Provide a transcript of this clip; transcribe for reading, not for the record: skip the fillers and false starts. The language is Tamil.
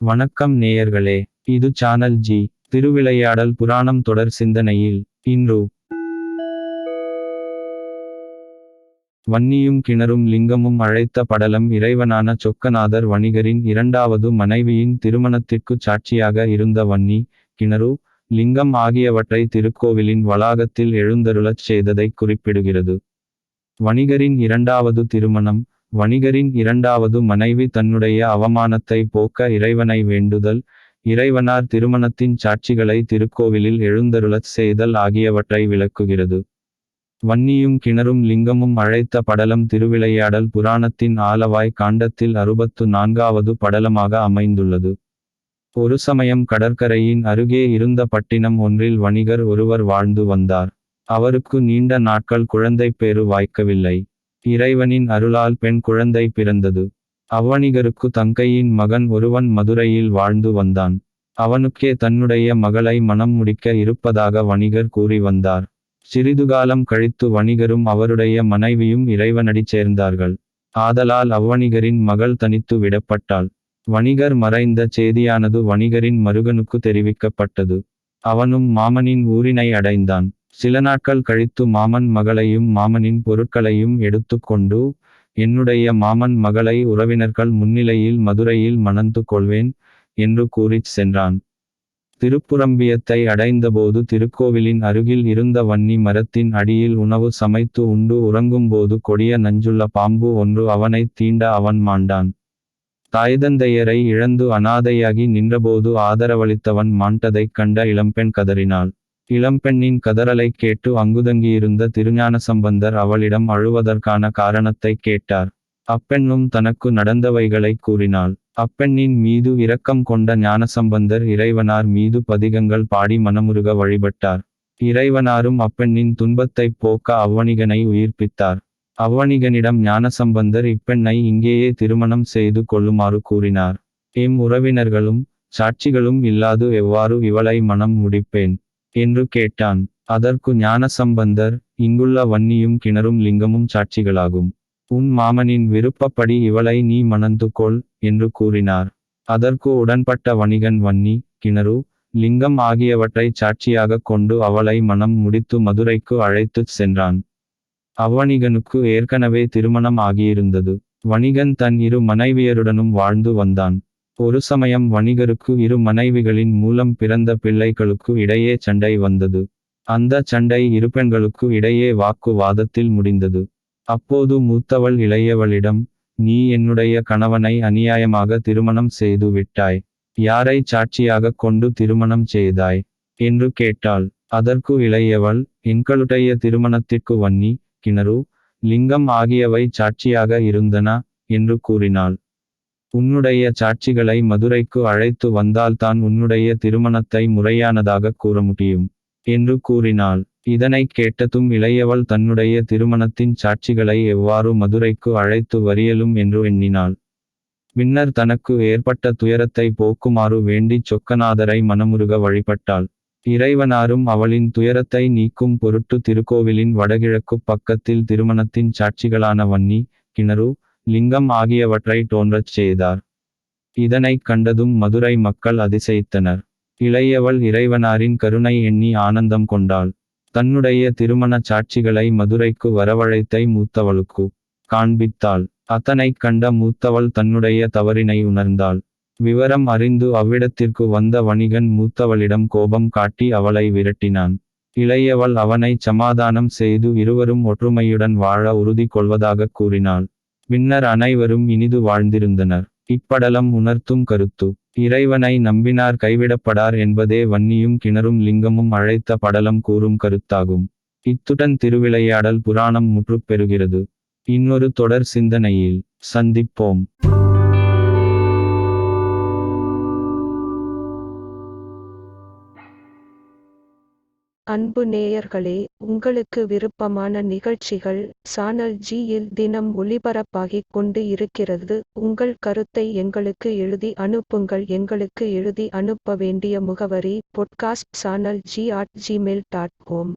வணக்கம் நேயர்களே. இது சேனல் ஜி திருவிளையாடல் புராணம் தொடர் சிந்தனையில் இன்று வன்னியும் கிணறும் லிங்கமும் அழைத்த படலம் இறைவனான சொக்கநாதர் வணிகரின் இரண்டாவது மனைவியின் திருமணத்திற்கு சாட்சியாக இருந்த வன்னி, கிணறு, லிங்கம் ஆகியவற்றை திருக்கோவிலின் வளாகத்தில் எழுந்தருளச் செய்ததை குறிப்பிடுகிறது. வணிகரின் இரண்டாவது திருமணம். வணிகரின் இரண்டாவது மனைவி தன்னுடைய அவமானத்தை போக்க இறைவனை வேண்டுதல், இறைவனார் திருமணத்தின் சாட்சிகளை திருக்கோவிலில் எழுந்தருளச் செய்தல் ஆகியவற்றை விளக்குகிறது. வன்னியும் கிணறும் லிங்கமும் அழைத்த படலம் திருவிளையாடல் புராணத்தின் ஆலவாய் காண்டத்தில் 64வது படலமாக அமைந்துள்ளது. ஒரு சமயம் கடற்கரையின் அருகே இருந்த பட்டினம் ஒன்றில் வணிகர் ஒருவர் வாழ்ந்து வந்தார். அவருக்கு நீண்ட நாட்கள் குழந்தைப்பேறு வாய்க்கவில்லை. இறைவனின் அருளால் பெண் குழந்தை பிறந்தது. அவ்வணிகருக்கு தங்கையின் மகன் ஒருவன் மதுரையில் வாழ்ந்து வந்தான். அவனுக்கே தன்னுடைய மகளை மணம் முடிக்க இருப்பதாக வணிகர் கூறி வந்தார். சிறிதுகாலம் கழித்து வணிகரும் அவருடைய மனைவியும் இறைவனடி சேர்ந்தார்கள். ஆதலால் அவ்வணிகரின் மகள் தனித்து விடப்பட்டாள். வணிகர் மறைந்த செய்தியானது வணிகரின் மருகனுக்கு தெரிவிக்கப்பட்டது. அவனும் மாமனின் ஊரினை அடைந்தான். சில நாட்கள் கழித்து மாமன் மகளையும் மாமனின் பொருட்களையும் எடுத்து கொண்டு, என்னுடைய மாமன் மகளை உறவினர்கள் முன்னிலையில் மதுரையில் மணந்து கொள்வேன் என்று கூறிச் சென்றான். திருப்புரம்பியத்தை அடைந்தபோது திருக்கோவிலின் அருகில் இருந்த வன்னி மரத்தின் அடியில் உணவு சமைத்து உண்டு உறங்கும்போது கொடிய நஞ்சுள்ள பாம்பு ஒன்று அவனைத் தீண்ட அவன் மாண்டான். தாய்தந்தையரை இழந்து அனாதையாகி நின்றபோது ஆதரவளித்தவன் மாண்டதைக் கண்ட இளம்பெண் கதறினாள். இளம்பெண்ணின் கதறலைக் கேட்டு அங்குதங்கியிருந்த திருஞானசம்பந்தர் அவளிடம் அழுவதற்கான காரணத்தை கேட்டார். அப்பெண்ணும் தனக்கு நடந்தவைகளை கூறினாள். அப்பெண்ணின் மீது இரக்கம் கொண்ட ஞானசம்பந்தர் இறைவனார் மீது பதிகங்கள் பாடி மனமுருக வழிபட்டார். இறைவனாரும் அப்பெண்ணின் துன்பத்தைப் போக்க அவ்வணிகனை உயிர்ப்பித்தார். அவ்வணிகனிடம் ஞானசம்பந்தர் இப்பெண்ணை இங்கேயே திருமணம் செய்து கொள்ளுமாறு கூறினார். எம் உறவினர்களும் சாட்சிகளும் இல்லாது எவ்வாறு இவளை மணம் முடிப்பேன் என்று கேட்டான். அதற்கு ஞானசம்பந்தர், இங்குள்ள வன்னியும் கிணறும் லிங்கமும் சாட்சிகளாகும். உன் மாமனின் விருப்பப்படி இவளை நீ மணந்து கொள் என்று கூறினார். அதற்கு உடன்பட்ட வணிகன் வன்னி, கிணறு, லிங்கம் ஆகியவற்றை சாட்சியாக கொண்டு அவளை மணம் முடித்து மதுரைக்கு அழைத்துச் சென்றான். அவ்வணிகனுக்கு ஏற்கனவே திருமணம் ஆகியிருந்தது. வணிகன் தன் இரு மனைவியருடனும் வாழ்ந்து வந்தான். ஒரு சமயம் வணிகருக்கு இரு மனைவிகளின் மூலம் பிறந்த பிள்ளைகளுக்கு இடையே சண்டை வந்தது. அந்த சண்டை இரு பெண்களுக்கு இடையே வாக்கு வாதத்தில் முடிந்தது. அப்போது மூத்தவள் இளையவளிடம், நீ என்னுடைய கணவனை அநியாயமாக திருமணம் செய்து விட்டாய். யாரை சாட்சியாக கொண்டு திருமணம் செய்தாய் என்று கேட்டாள். அதற்கு இளையவள், எங்களுடைய திருமணத்திற்கு வன்னி, கிணறு, லிங்கம் ஆகியவை சாட்சியாக இருந்தன என்று கூறினாள். உன்னுடைய சாட்சிகளை மதுரைக்கு அழைத்து வந்தால்தான் உன்னுடைய திருமணத்தை முறையானதாக கூற முடியும் என்று கூறினாள். இதனைக் கேட்டதும் இளையவள் தன்னுடைய திருமணத்தின் சாட்சிகளை எவ்வாறு மதுரைக்கு அழைத்து வரியலும் என்று எண்ணினாள். பின்னர் தனக்கு ஏற்பட்ட துயரத்தை போக்குமாறு வேண்டி சொக்கநாதரை மனமுருக வழிபட்டாள். இறைவனாரும் அவளின் துயரத்தை நீக்கும் பொருட்டு திருக்கோவிலின் வடகிழக்கு பக்கத்தில் திருமணத்தின் சாட்சிகளான வன்னி, கிணறு, லிங்கம் ஆகியவற்றை தோன்றச் செய்தார். இதனைக் கண்டதும் மதுரை மக்கள் அதிசயித்தனர். இளையவள் இறைவனாரின் கருணை எண்ணி ஆனந்தம் கொண்டாள். தன்னுடைய திருமண சாட்சிகளை மதுரைக்கு வரவழைத்தை மூத்தவளுக்கு காண்பித்தாள். அதனைக் கண்ட மூத்தவள் தன்னுடைய தவறினை உணர்ந்தாள். விவரம் அறிந்து அவ்விடத்திற்கு வந்த வணிகன் மூத்தவளிடம் கோபம் காட்டி அவளை விரட்டினான். இளையவள் அவனை சமாதானம் செய்து இருவரும் ஒற்றுமையுடன் வாழ உறுதி கொள்வதாக கூறினாள். பின்னர் அனைவரும் இனிது வாழ்ந்திருந்தனர். இப்படலம் உணர்த்தும் கருத்து, இறைவனை நம்பினார் கைவிடப்படார் என்பதே வன்னியும் கிணறும் லிங்கமும் அழைத்த படலம் கூறும் கருத்தாகும். இத்துடன் திருவிளையாடல் புராணம் முற்றுப் பெறுகிறது. இன்னொரு தொடர் சிந்தனையில் சந்திப்போம். அன்பு நேயர்களே, உங்களுக்கு விருப்பமான நிகழ்ச்சிகள் சேனல் ஜி-யில் தினம் ஒளிபரப்பாகிக் கொண்டு இருக்கிறது. உங்கள் கருத்தை எங்களுக்கு எழுதி அனுப்புங்கள். எங்களுக்கு எழுதி அனுப்ப வேண்டிய முகவரி: podcast@gmail.com.